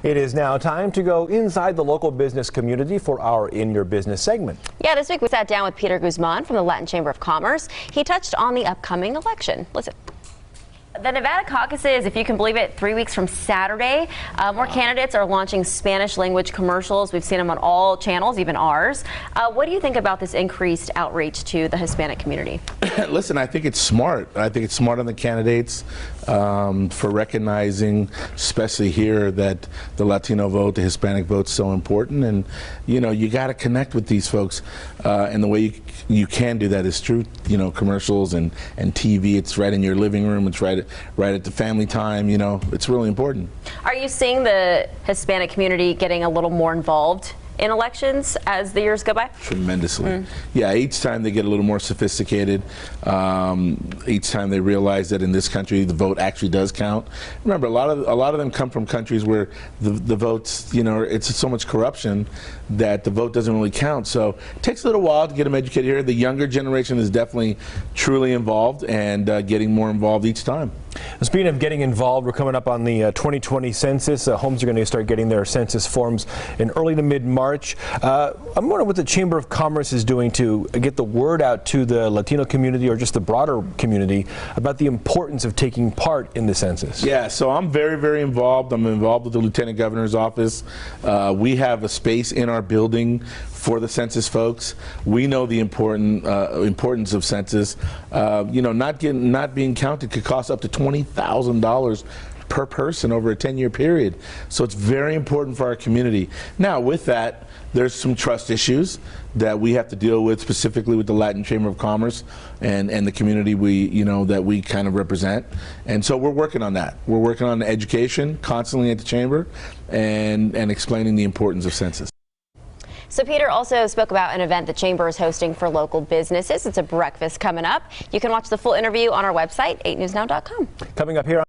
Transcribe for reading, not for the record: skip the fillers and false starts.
It is now time to go inside the local business community for our In Your Business segment. Yeah, this week we sat down with Peter Guzman from the Latin Chamber of Commerce. He touched on the upcoming election. Listen. The Nevada caucuses, if you can believe it, 3 weeks from Saturday. More candidates are launching Spanish language commercials. We've seen them on all channels, even ours. What do you think about this increased outreach to the Hispanic community? Listen, I think it's smart. I think it's smart on the candidates for recognizing, especially here, that the Latino vote, the Hispanic vote is so important. And, you know, you got to connect with these folks. And the way you can do that is through, you know, commercials and TV. It's right in your living room. It's right at the family time. You know, it's really important. Are you seeing the Hispanic community getting a little more involved in elections as the years go by? Tremendously. Yeah, each time they get a little more sophisticated. Each time they realize that in this country the vote actually does count. Remember, a lot of them come from countries where the votes, you know, it's so much corruption that the vote doesn't really count. So it takes a little while to get them educated here. The younger generation is definitely truly involved and getting more involved each time. Speaking of getting involved, we're coming up on the 2020 census. Homes are going to start getting their census forms in early to mid-March. I'm wondering what the Chamber of Commerce is doing to get the word out to the Latino community or just the broader community about the importance of taking part in the census. Yeah, so I'm very, very involved. I'm involved with the Lieutenant Governor's office. We have a space in our building for the census folks. We know the importance of census. You know, not being counted could cost up to $20,000 per person over a 10-year period. So it's very important for our community. Now, with that, there's some trust issues that we have to deal with, specifically with the Latin Chamber of Commerce and the community that we kind of represent. And so we're working on that. We're working on education constantly at the Chamber and explaining the importance of census. So Peter also spoke about an event the Chamber is hosting for local businesses. It's a breakfast coming up. You can watch the full interview on our website, 8newsnow.com. Coming up here on